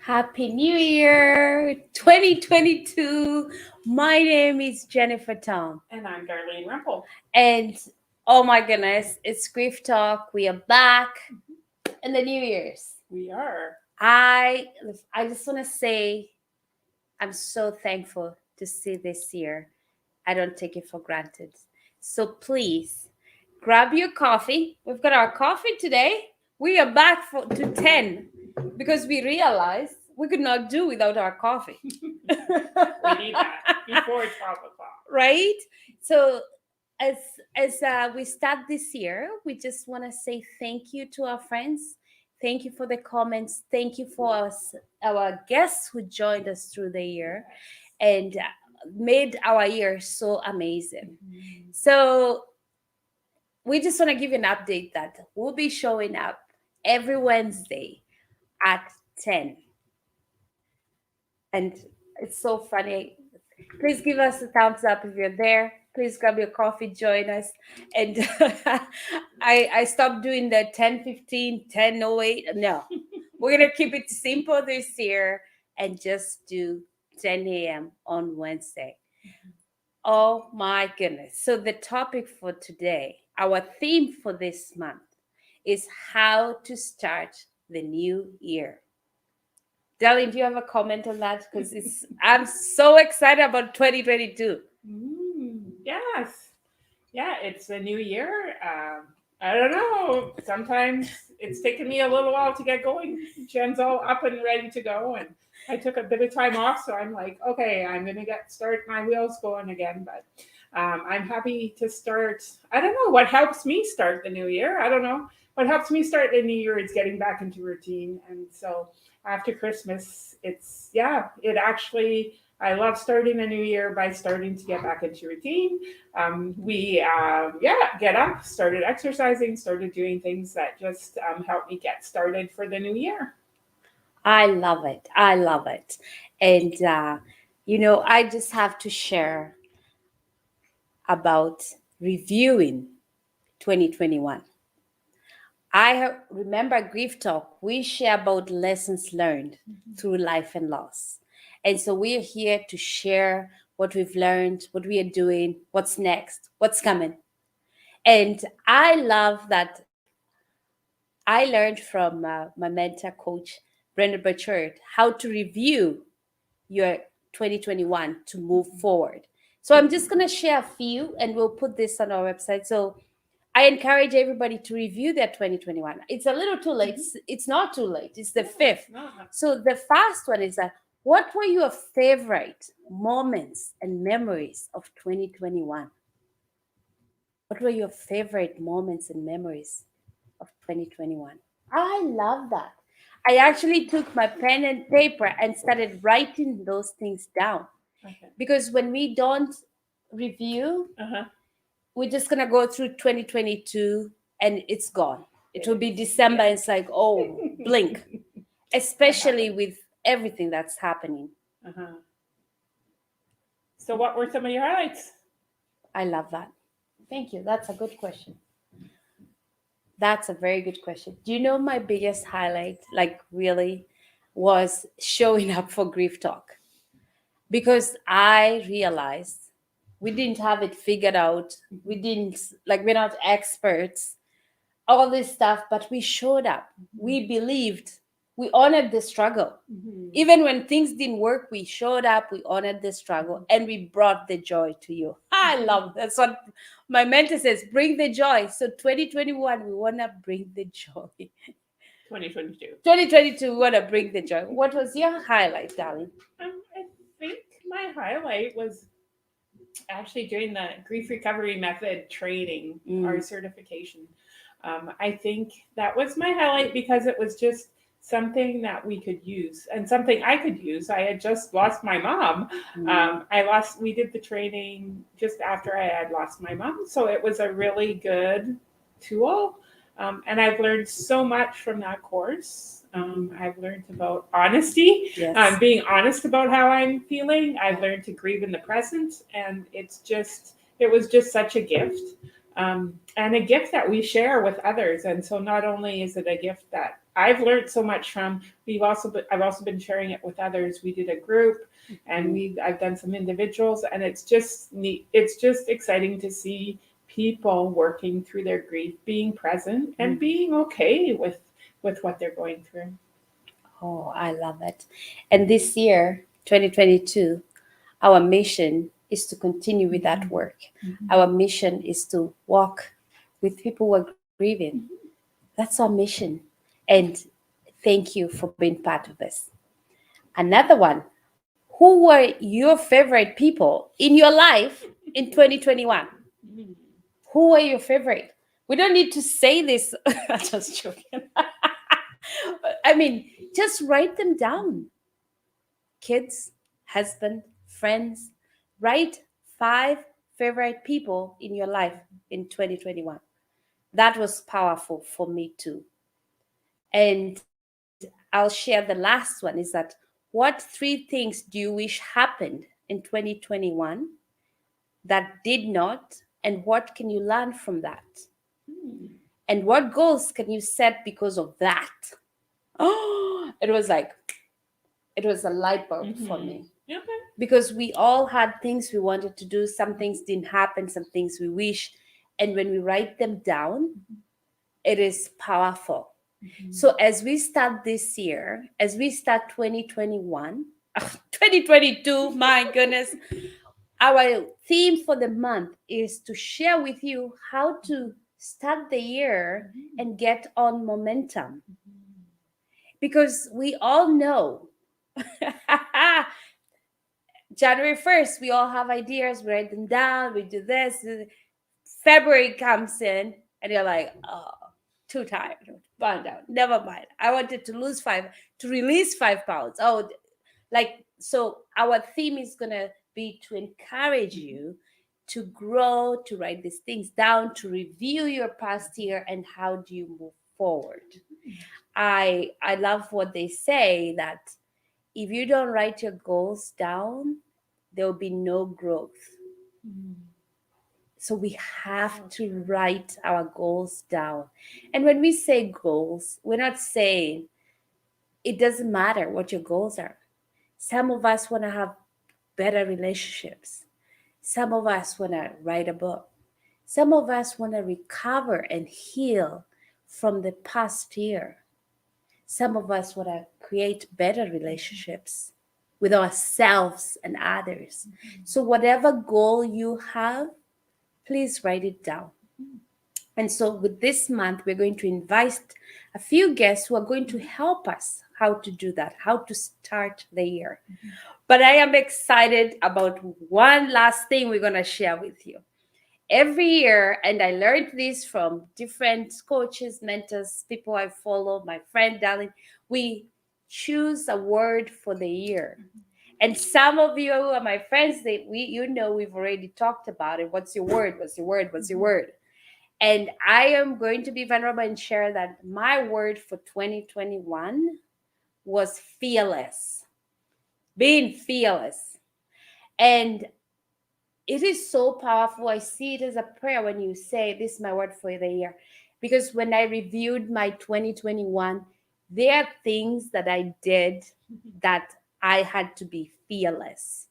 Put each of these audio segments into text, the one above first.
Happy New Year 2022. My name is Jennifer Tom. And I'm Darlene Rumpel. And oh my goodness, it's Grief Talk. We are back in the New Year's. We are. I I just want to say I'm so thankful to see this year. I don't take it for granted. So please grab your coffee. We've got our coffee today. We are back to 10 because we realized we could not do without our coffee. We need that before 12 o'clock. Right? So as we start this year, we just want to say thank you to our friends. Thank you for the comments. Thank you for our guests who joined us through the year and made our year so amazing. So we just want to give you an update that we'll be showing up every Wednesday at 10. And it's so funny. Please give us a thumbs up if you're there. Please grab your coffee, join us. And I stopped doing the 10:15, 10:08. No, we're going to keep it simple this year and just do 10 a.m. on Wednesday. Oh my goodness. So, the topic for today, our theme for this month is how to start the new year. Darlene, do you have a comment on that? Because I'm so excited about 2022. Yes. Yeah, it's a new year. I don't know. Sometimes it's taken me a little while to get going. Jen's all up and ready to go. And I took a bit of time off. So I'm like, okay, I'm going to start my wheels going again. But I'm happy to start. I don't know what helps me start the new year. I don't know. What helps me start the new year is getting back into routine. And so after Christmas, it actually, I love starting the new year by starting to get back into routine. Get up, started exercising, started doing things that just help me get started for the new year. I love it. I love it. And, I just have to share about reviewing 2021. Remember Grief Talk, we share about lessons learned through life and loss. And so we're here to share what we've learned, what we are doing, what's next, what's coming. And I love that I learned from my mentor coach, Brenda Burchard, how to review your 2021 to move forward. So I'm just going to share a few and we'll put this on our website. So I encourage everybody to review their 2021. It's a little too late. It's not too late. It's the 5th. So the first one is what were your favorite moments and memories of 2021? What were your favorite moments and memories of 2021? I love that. I actually took my pen and paper and started writing those things down. Okay. Because when we don't review, we're just going to go through 2022 and it's gone. It will be December. Yeah. It's like, oh, blink, especially with everything that's happening. So what were some of your highlights? I love that. Thank you. That's a good question. That's a very good question. Do you know my biggest highlight, like really, was showing up for Grief Talk? Because I realized we didn't have it figured out. We didn't, we're not experts, all this stuff, but we showed up. We believed. We honored the struggle. Even when things didn't work, we showed up, we honored the struggle, and we brought the joy to you. I love that. That's what my mentor says, bring the joy. So 2021, we want to bring the joy. 2022, we want to bring the joy. What was your highlight, darling? I think my highlight was actually doing the grief recovery method training, our certification. I think that was my highlight because it was just something that we could use and something I could use. I had just lost my mom. We did the training just after I had lost my mom. So it was a really good tool. And I've learned so much from that course. I've learned about honesty, being honest about how I'm feeling. I've learned to grieve in the present. And it was just such a gift. And a gift that we share with others. And so not only is it a gift that I've learned so much from. I've also been sharing it with others. We did a group, and I've done some individuals, and it's just neat. It's just exciting to see people working through their grief, being present, and being okay with what they're going through. Oh, I love it. And this year, 2022, our mission is to continue with that work. Our mission is to walk with people who are grieving. That's our mission. And thank you for being part of this. Another one. Who were your favorite people in your life in 2021? Who were your favorite? We don't need to say this. I'm just joking. I mean, just write them down. Kids, husband, friends. Write five favorite people in your life in 2021. That was powerful for me too. And I'll share the last one is that what three things do you wish happened in 2021 that did not, and what can you learn from that? And what goals can you set because of that? Oh, it was a light bulb for me Okay. because we all had things we wanted to do, some things didn't happen, some things we wish. And when we write them down, it is powerful. So as we start this year, as we start 2021, 2022, my goodness, our theme for the month is to share with you how to start the year and get on momentum. Because we all know January 1st, we all have ideas, we write them down, we do this. February comes in, and you're like, oh, too tired, burned out. Never mind. I wanted to to release 5 pounds. Oh, like, so our theme is going to be to encourage you to grow, to write these things down, to review your past year, and how do you move forward. I love what they say that if you don't write your goals down, there will be no growth. So we have to write our goals down. And when we say goals, we're not saying it doesn't matter what your goals are. Some of us want to have better relationships. Some of us want to write a book. Some of us want to recover and heal from the past year. Some of us want to create better relationships with ourselves and others. So, whatever goal you have, please write it down. And so, with this month, we're going to invite a few guests who are going to help us how to do that, how to start the year. But I am excited about one last thing we're going to share with you. Every year, and I learned this from different coaches, mentors, people I follow, my friend Darling, we choose a word for the year. And some of you who are my friends, we've already talked about it. What's your word? What's your word? What's your word? And I am going to be vulnerable and share that my word for 2021 was fearless. Being fearless. And it is so powerful. I see it as a prayer when you say, this is my word for the year. Because when I reviewed my 2021, there are things that I did that I had to be fearless,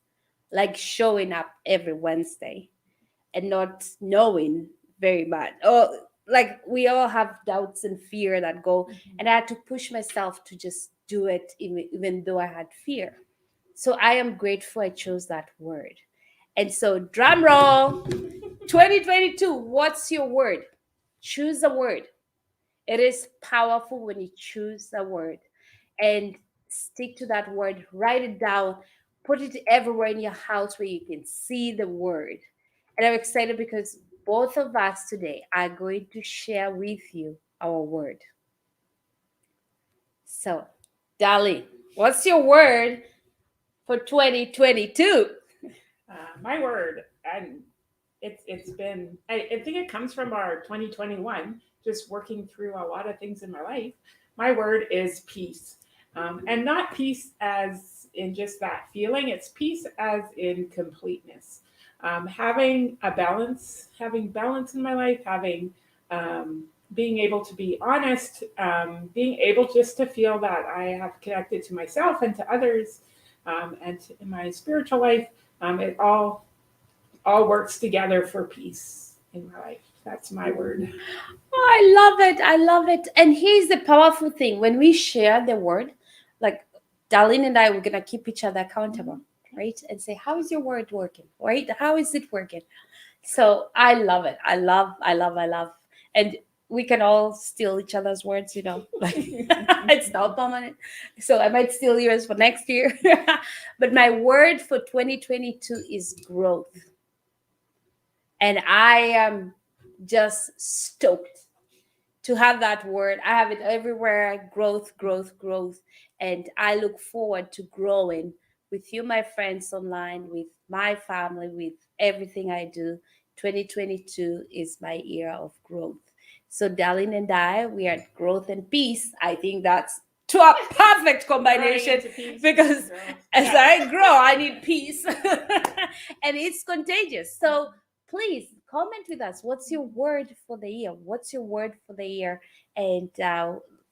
like showing up every Wednesday and not knowing very much. Oh, like we all have doubts and fear that go, and I had to push myself to just do it, even though I had fear. So I am grateful I chose that word. And so, drum roll, 2022, what's your word? Choose a word. It is powerful when you choose a word and stick to that word, write it down, put it everywhere in your house where you can see the word. And I'm excited because both of us today are going to share with you our word. So, Dali, what's your word for 2022? My word, and it's been. I think it comes from our 2021, just working through a lot of things in my life. My word is peace, and not peace as in just that feeling. It's peace as in completeness. Having balance in my life, having being able to be honest, being able just to feel that I have connected to myself and to others, and in my spiritual life, it all works together for peace in my life. That's my word. Oh, I love it. I love it. And here's the powerful thing: when we share the word, like Darlene and I, we're gonna keep each other accountable, right? And say, how is your word working? Right? How is it working? So I love it. I love. And we can all steal each other's words, like it's not permanent. So I might steal yours for next year. But my word for 2022 is growth. And I am just stoked to have that word. I have it everywhere: growth, growth, growth. And I look forward to growing with you, my friends online, with my family, with everything I do. 2022 is my era of growth. So, Darlene and I, we are growth and peace. I think that's to a perfect combination because as I grow, I need peace. And it's contagious. So, please comment with us. What's your word for the year? What's your word for the year? And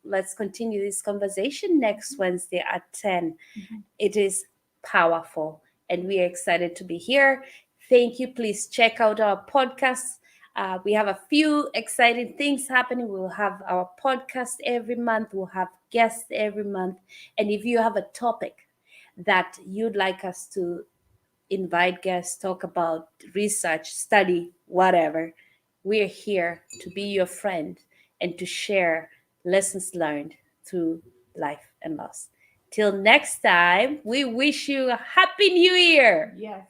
let's continue this conversation next Wednesday at 10. It is powerful, and we are excited to be here. Thank you. Please check out our podcast. We have a few exciting things happening. We'll have our podcast every month, we'll have guests every month. And if you have a topic that you'd like us to invite guests, talk about, research, study, whatever. We're here to be your friend and to share lessons learned through life and loss. Till next time, we wish you a happy new year. Yes.